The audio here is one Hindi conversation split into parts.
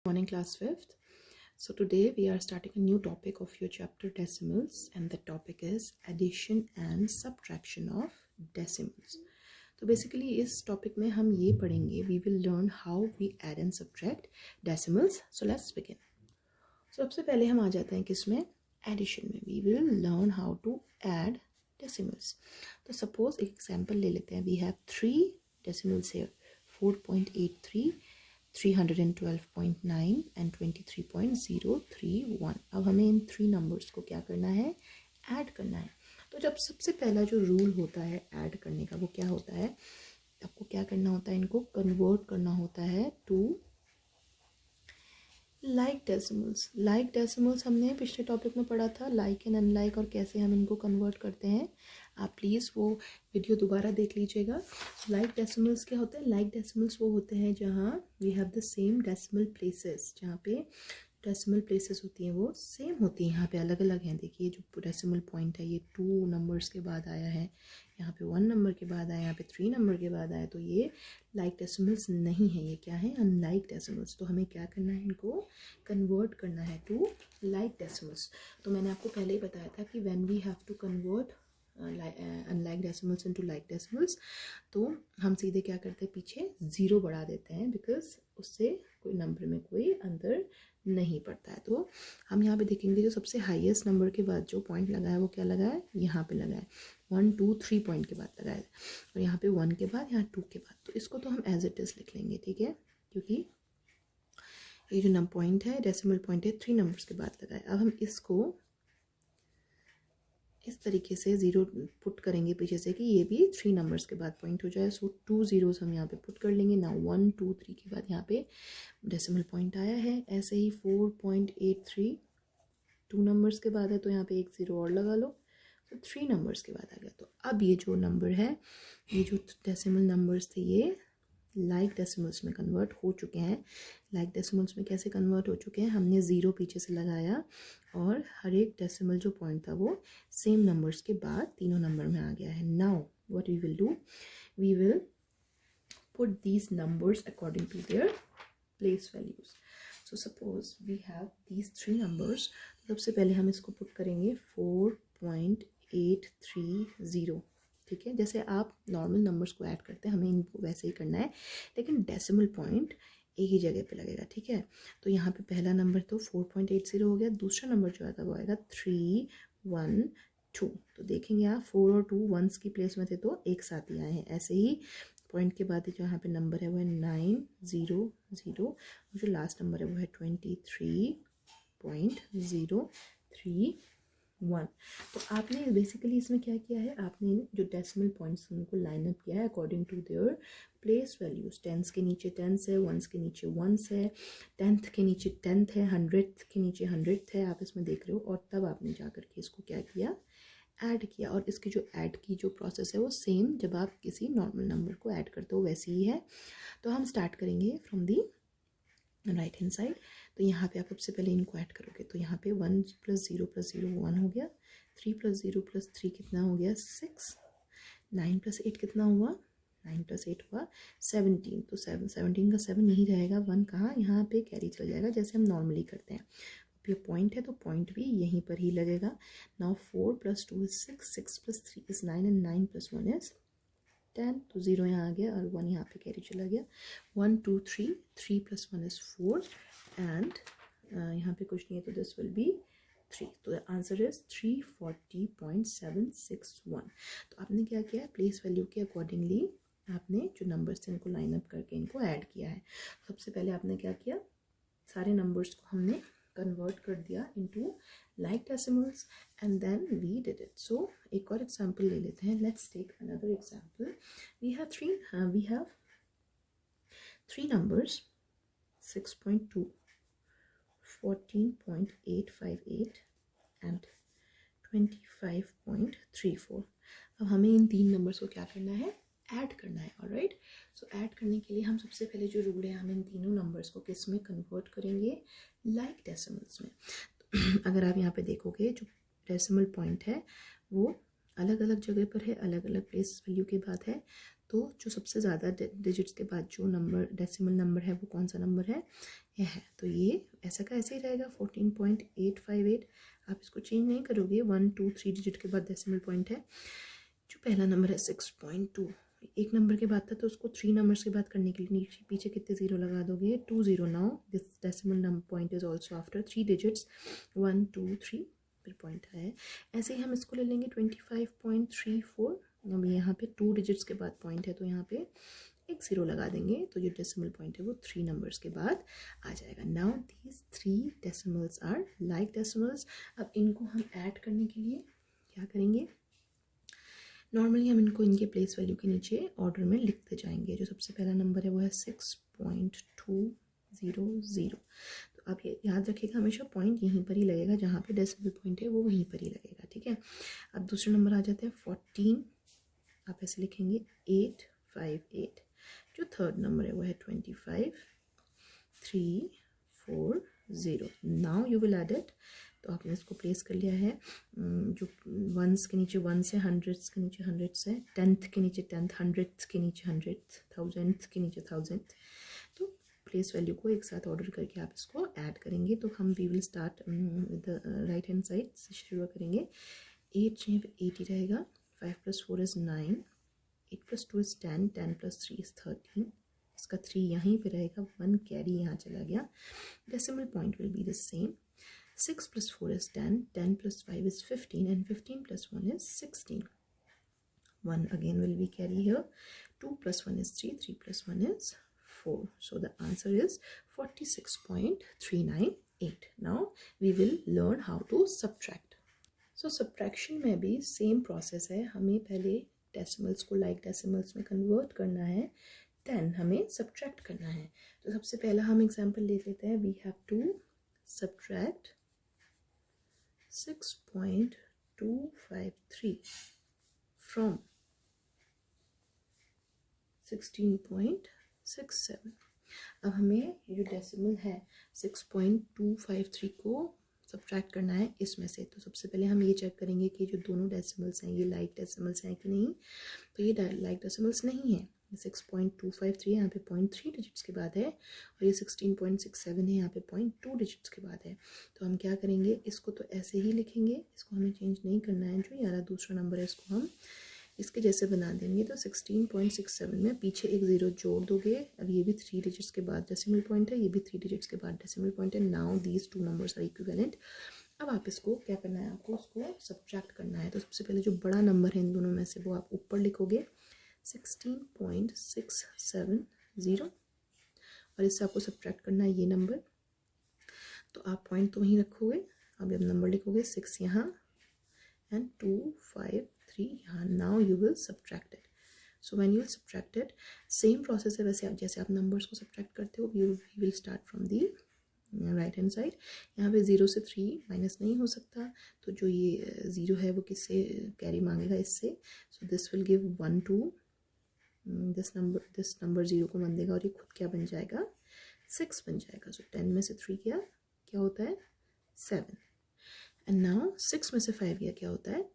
Morning, class 5th. So today we are starting a new topic of your chapter decimals, and the topic is addition and subtraction of decimals. तो basically इस topic में हम ये पढ़ेंगे, we will learn how we add and subtract decimals. So let's begin. So सबसे पहले हम आ जाते हैं किसमें, addition में. We will learn how to add decimals. तो suppose एक example ले लेते हैं. We have 3 decimals here, 4.83, 312.9 and 23.031. अब हमें इन 3 नंबर्स को क्या करना है, ऐड करना है. तो जब सबसे पहला जो रूल होता है ऐड करने का, वो क्या होता है, आपको क्या करना होता है, इनको कन्वर्ट करना होता है to like decimals. Like decimals हमने पिछले टॉपिक में पढ़ा था, लाइक एंड अनलाइक, और कैसे हम इनको कन्वर्ट करते हैं. आप प्लीज़ वो वीडियो दोबारा देख लीजिएगा. लाइक डेसिमल्स क्या होते हैं, लाइक डेसिमल्स वो होते हैं जहाँ we have the same decimal places, जहाँ पे डेसिमल प्लेसेस होती हैं वो सेम होती हैं. यहाँ पे अलग अलग हैं. देखिए जो डेसिमल पॉइंट है ये 2 नंबर्स के बाद आया है, यहाँ पे 1 नंबर के बाद आया, यहाँ पे 3 नंबर के बाद आया. तो ये लाइक डेसिमल्स नहीं है, ये क्या है, अनलाइक डेसिमल्स. तो हमें क्या करना है, इनको कन्वर्ट करना है टू लाइक डेसिमल्स. तो मैंने आपको पहले ही बताया था कि when we have to convert unlike decimals into like decimals, तो हम सीधे क्या करते हैं, पीछे 0 बढ़ा देते हैं, बिकॉज उससे कोई नंबर में कोई अंतर नहीं पड़ता है. तो हम यहाँ पे देखेंगे जो सबसे हाईएस्ट नंबर के बाद जो पॉइंट लगा है वो क्या लगा है, यहाँ पे लगा है. 1 2 3 पॉइंट के बाद लगा है, और यहाँ पे 1 के बाद, यहाँ 2 के बाद. तो इसको तो हम एज इट इज लिख लेंगे, ठीक है, क्योंकि ये जो नंबर पॉइंट है, डेसिमल पॉइंट है, 3 नंबर्स के बाद लगा है. अब हम इसको इस तरीके से 0 पुट करेंगे पीछे से कि ये भी 3 नंबर्स के बाद पॉइंट हो जाए. सो 2 zeros हम यहाँ पे पुट कर लेंगे ना. 1 2 3 के बाद यहाँ पे डेसिमल पॉइंट आया है. ऐसे ही 4.83 2 नंबर्स के बाद है, तो यहाँ पे एक 0 और लगा लो. तो 3 नंबर्स के बाद आ गया. तो अब ये जो नंबर है, ये जो डेसिमल नंबर्स थे, ये लाइक डेसिमल्स में कन्वर्ट हो चुके हैं. लाइक डेसिमल्स में कैसे कन्वर्ट हो चुके हैं, हमने 0 पीछे से लगाया और हर एक डेसिमल जो पॉइंट था वो सेम नंबर्स के बाद तीनों नंबर में आ गया है. Now what we will do, we will put these numbers according to their place values. So suppose we have these 3 numbers. सबसे पहले हम इसको पुट करेंगे 4.830, ठीक है. जैसे आप नॉर्मल नंबर्स को ऐड करते हैं, हमें इनको वैसे ही करना है, लेकिन डेसिमल पॉइंट एक ही जगह पे लगेगा, ठीक है. तो यहाँ पे पहला नंबर तो 4.80 हो गया. दूसरा नंबर जो आएगा वो आएगा 312. तो देखेंगे आप 4 और 2 1s की प्लेस में थे तो एक साथ ही आए हैं. ऐसे ही पॉइंट के बाद जो यहाँ पे नंबर है वो है 900, और जो लास्ट नंबर है वो है 23.031. तो आपने बेसिकली इसमें क्या किया है, आपने जो डेसिमल पॉइंट्स उनको लाइन अप किया है according to their place values. 10s के नीचे 10s है, 1s के नीचे 1s है, 10th के नीचे 10th है, 100th के नीचे 100th है, आप इसमें देख रहे हो. और तब आपने जा करके इसको क्या किया, ऐड किया. और इसकी जो ऐड की जो प्रोसेस है वो सेम जब आप किसी नॉर्मल नंबर को ऐड करते हो वैसी ही है. तो हम स्टार्ट करेंगे from the right hand side. तो यहाँ पे आप सबसे पहले इनको ऐड करोगे. तो यहाँ पे 1 + 0 + 0 1 हो गया. 3 + 0 + 3 कितना हो गया, 6. 9 + 8 कितना हुआ, 9 + 8 हुआ 17. तो 17 का 7 यही रहेगा. 1 कहाँ, यहाँ पे कैरी चल जाएगा जैसे हम नॉर्मली करते हैं. ये पॉइंट है तो पॉइंट भी यहीं पर ही लगेगा. Now 4 + 2 = 6, 6 + 3 = 9, and 9 + 1 = 10. तो 0 यहाँ आ गया और 1 यहाँ पे कैरी चला गया. 1 2 3, 3 + 1 = 4, एंड यहाँ पे कुछ नहीं है तो दिस विल बी 3. तो द आंसर इज 340.761. तो आपने क्या किया है, प्लेस वैल्यू के अकॉर्डिंगली आपने जो नंबर्स थे इनको लाइन अप करके इनको ऐड किया है. सबसे पहले आपने क्या किया, सारे नंबर्स को हमने कन्वर्ट कर दिया into like decimals, and then we did it. So एक और एग्जांपल ले लेते हैं. Let's take another example. We have 3 numbers, 6.2, 14.858 and 25.34. अब हमें इन 3 नंबर्स को क्या करना है, ऐड करना है. ऑलराइट. सो ऐड करने के लिए हम सबसे पहले जो रूल है, हम इन तीनों नंबर्स को किस में कन्वर्ट करेंगे, लाइक डेसिमल्स में. अगर आप यहाँ पे देखोगे जो डेसिमल पॉइंट है वो अलग अलग जगह पर है, अलग अलग प्लेस वैल्यू के बाद है. तो जो सबसे ज़्यादा डिजिट्स के बाद जो नंबर डेसिमल नंबर है वो कौन सा नंबर है, यह है। तो ये ऐसा का ऐसे ही रहेगा 14.858। आप इसको चेंज नहीं करोगे, 1 2 3 डिजिट के बाद डेसिमल पॉइंट है। जो पहला नंबर है 6.2, एक नंबर के बाद था तो उसको 3 नंबर्स के बाद करने के लिए नीचे पीछे कितने ज़ीरो लगा दोगे, 2 0। Now this decimal number point is also after 3 digits, 1 2 3 फिर पॉइंट है। ऐसे ही हम इसको ले लेंगे 25.34। अब यहाँ पे 2 डिजिट्स के बाद पॉइंट है तो यहाँ पे एक ज़ीरो लगा देंगे, तो जो डेसिमल पॉइंट है वो 3 नंबर्स के बाद आ जाएगा। Now these 3 decimals are like decimals. अब इनको हम ऐड करने के लिए क्या करेंगे, नॉर्मली हम इनको इनके प्लेस वैल्यू के नीचे ऑर्डर में लिखते जाएंगे। जो सबसे पहला नंबर है वो है 6.200। तो आप ये याद रखिएगा, हमेशा पॉइंट यहीं पर ही लगेगा, जहाँ पे डेसिमल पॉइंट है वो वहीं पर ही लगेगा, ठीक है। अब दूसरे नंबर आ जाते हैं 14, आप ऐसे लिखेंगे 858। जो थर्ड नंबर है वो है 25.340। Now you will add it. तो आपने इसको प्लेस कर लिया है, जो वंस के नीचे वंस है, हंड्रेड्स के नीचे हंड्रेड्स है, टेंथ के नीचे टेंथ, हंड्रेड्स के नीचे हंड्रेड्स, थाउजेंड्स के नीचे थाउजेंड। तो प्लेस वैल्यू को एक साथ ऑर्डर करके आप इसको ऐड करेंगे। तो हम we will start with the right hand side से शुरू करेंगे। 8 यहाँ पे 80 रहेगा, 5 + 4 is 9, 8 + 2 is 10, 10 + 3 is 13। इसका 3 यहीं पे रहेगा, 1 कैरी यहाँ चला गया। Decimal point will be the same. 6 + 4 is 10, 10 + 5 is 15, and 15 + 1 is 16. 1 again will be carry here. 2 + 1 is 3, 3 + 1 is 4. So the answer is 46.398. Now we will learn how to subtract. So subtraction में भी same process है, हमें पहले डेसिमल्स को लाइक डेसिमल्स में कन्वर्ट करना है, देन हमें सब्ट्रैक्ट करना है। तो सबसे पहला हम एग्जांपल ले लेते हैं। We have to subtract 6.253 from 16.67। अब हमें जो डेसिमल है 6.253 को सब्ट्रैक्ट करना है इसमें से। तो सबसे पहले हम ये चेक करेंगे कि जो दोनों डेसिमल्स हैं ये लाइक डेसिमल्स हैं कि नहीं। तो ये लाइक डेसिमल्स नहीं है। 6.253 यहाँ पे 0.3 डिजिट्स के बाद है, और ये 16.67 है यहाँ पे 0.2 डिजिट्स के बाद है। तो हम क्या करेंगे, इसको तो ऐसे ही लिखेंगे, इसको हमें चेंज नहीं करना है। जो यारा दूसरा नंबर है इसको हम इसके जैसे बना देंगे। तो 16.67 में पीछे एक ज़ीरो जोड़ दोगे। अब ये भी 3 डिजिट्स के बाद डेसिमल पॉइंट है, ये भी 3 डिजिट्स के बाद डेसिमल पॉइंट है। Now these 2 numbers are equivalent. अब आप इसको क्या करना है, आपको उसको सब्ट्रैक्ट करना है। तो सबसे पहले जो बड़ा नंबर है इन दोनों में से वो आप ऊपर लिखोगे 16.670, और इससे आपको सब्ट्रैक्ट करना है ये नंबर। तो आप पॉइंट तो वहीं रखोगे। अब जब नंबर लिखोगे 6 यहाँ एंड 253 यहाँ। Now you will subtract it. So when you will subtract it, same process है वैसे आप जैसे आप नंबर्स को सब्ट्रैक्ट करते हो। We will start from the right hand side. यहाँ पे 0 से 3 माइनस नहीं हो सकता, तो जो ये 0 है वो किससे कैरी मांगेगा, इससे। So this will give 1 2, this number 0 को 1 देगा, और ये खुद क्या बन जाएगा, 6 बन जाएगा। सो 10 में से 3 क्या होता है, 7। एंड नाउ 6 में से 5 गया क्या होता है,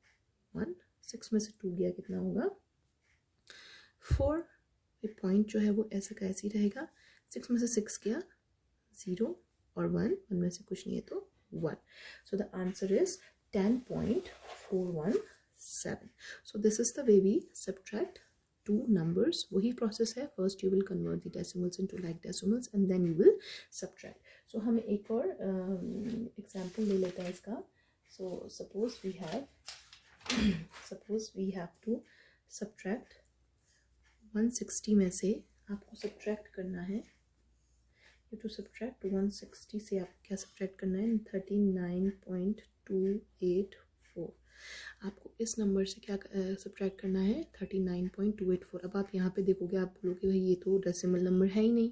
1। 6 में से 2 गया कितना होगा, 4। ये पॉइंट जो है वो ऐसा का ऐसे ही रहेगा। 6 में से 6 गया 0 और 1 में से कुछ नहीं है तो 1। So the answer is 10.417. So this is the way we subtract 2 numbers. वही प्रोसेस है। First you will convert the decimals into like decimals and then you will subtract. So हम एक और एग्जांपल ले लेते हैं इसका। So suppose we have to subtract 160 में से आपको सब्ट्रैक्ट करना है। टू सब्ट्रैक्ट 160 से आप क्या सब्ट्रैक्ट करना है, 39.284। आपको इस नंबर से क्या सब्ट्रैक्ट करना है, 39.284। अब आप यहाँ पे देखोगे, आप बोलोगे भाई ये तो डेसिमल नंबर है ही नहीं।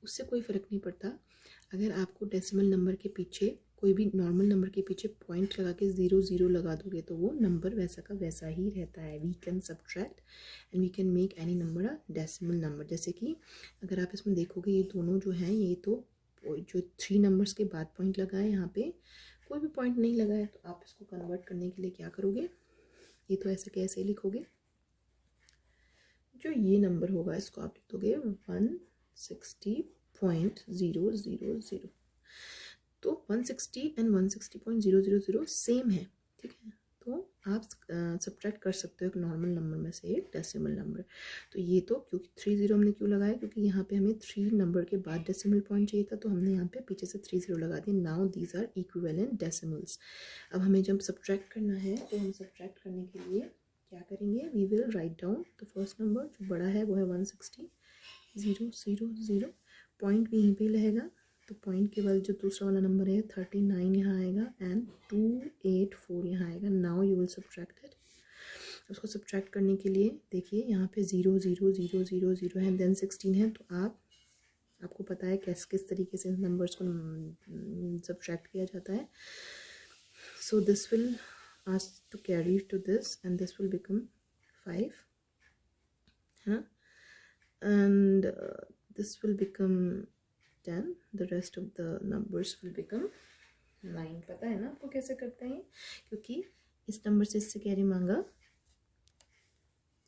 उससे कोई फ़र्क नहीं पड़ता। अगर आपको डेसिमल नंबर के पीछे कोई भी नॉर्मल नंबर के पीछे पॉइंट लगा के 0 0 लगा दोगे तो वो नंबर वैसा का वैसा ही रहता है। We can subtract and we can make any number a decimal number. जैसे कि अगर आप इसमें देखोगे ये दोनों जो हैं, ये तो जो 3 नंबर्स के बाद पॉइंट लगा है, यहाँ पे कोई भी पॉइंट नहीं लगा है। तो आप इसको कन्वर्ट करने के लिए क्या करोगे, ये तो ऐसे कैसे लिखोगे, जो ये नंबर होगा इसको आप लिख दोगे 160.000। तो 160 एंड 160.000 सेम है, ठीक है। तो आप सब्ट्रैक्ट कर सकते हो एक नॉर्मल नंबर में से एक डेसिमल नंबर। तो ये तो क्योंकि 30 हमने क्यों लगाया, क्योंकि यहाँ पे हमें 3 नंबर के बाद डेसिमल पॉइंट चाहिए था, तो हमने यहाँ पे पीछे से 30 लगा दिए। Now these are equivalent decimals. अब हमें जब सब्ट्रैक्ट करना है तो हम सब्ट्रैक्ट करने के लिए क्या करेंगे, we will write down the first number जो बड़ा है वो है 160.000। पॉइंट भी यहीं पे रहेगा, तो पॉइंट के बाद जो दूसरा वाला नंबर है 39 यहाँ आएगा एंड 284 यहाँ आएगा। Now you will subtract it. उसको सब्ट्रैक्ट करने के लिए देखिए यहाँ पे 0 0 0 0 0 है, देन 16 है। तो आपको पता है किस तरीके से नंबर्स को सब्ट्रैक्ट किया जाता है। So this will ask to carry to this and this will become 5, है ना, and this will become 10, the rest of the numbers will become 9। पता है ना आपको कैसे करते हैं, क्योंकि इस नंबर से इससे कैरी मांगा,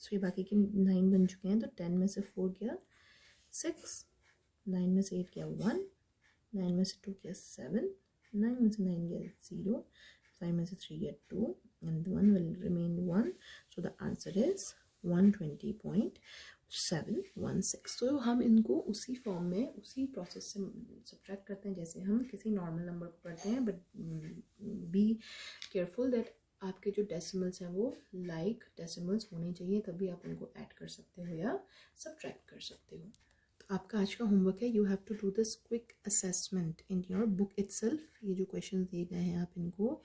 सो ये बाकी के 9 बन चुके हैं। तो 10 में से 4 गया 6, 9 में से 8 गया 1, 9 में से 2 गया 7, 9 में से 9 गया 0, 5 में से 3 गया 2 and 1 will remain 1। so the answer is 120.716। so हम इनको उसी फॉर्म में उसी प्रोसेस से सब्ट्रैक्ट करते हैं जैसे हम किसी नॉर्मल नंबर को करते हैं, बट बी केयरफुल दैट आपके जो डेसिमल्स हैं वो लाइक डेसिमल्स होने चाहिए, तभी आप उनको ऐड कर सकते हो या सब्ट्रैक्ट कर सकते हो। तो आपका आज का होमवर्क है, you have to do this quick assessment in your book itself. ये जो क्वेश्चन दिए गए हैं आप इनको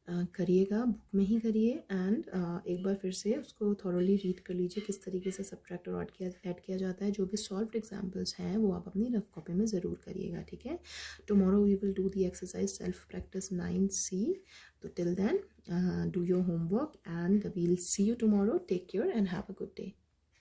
करिएगा, बुक में ही करिए एंड एक बार फिर से उसको थॉरली रीड कर लीजिए किस तरीके से सब्ट्रैक्ट और ऐड किया जाता है। जो भी सॉल्व्ड एग्जांपल्स हैं वो आप अपनी रफ कॉपी में ज़रूर करिएगा, ठीक है। Tomorrow we will do the exercise self practice 9C। तो till then do your homework and we'll see you tomorrow. Take care and have a good day.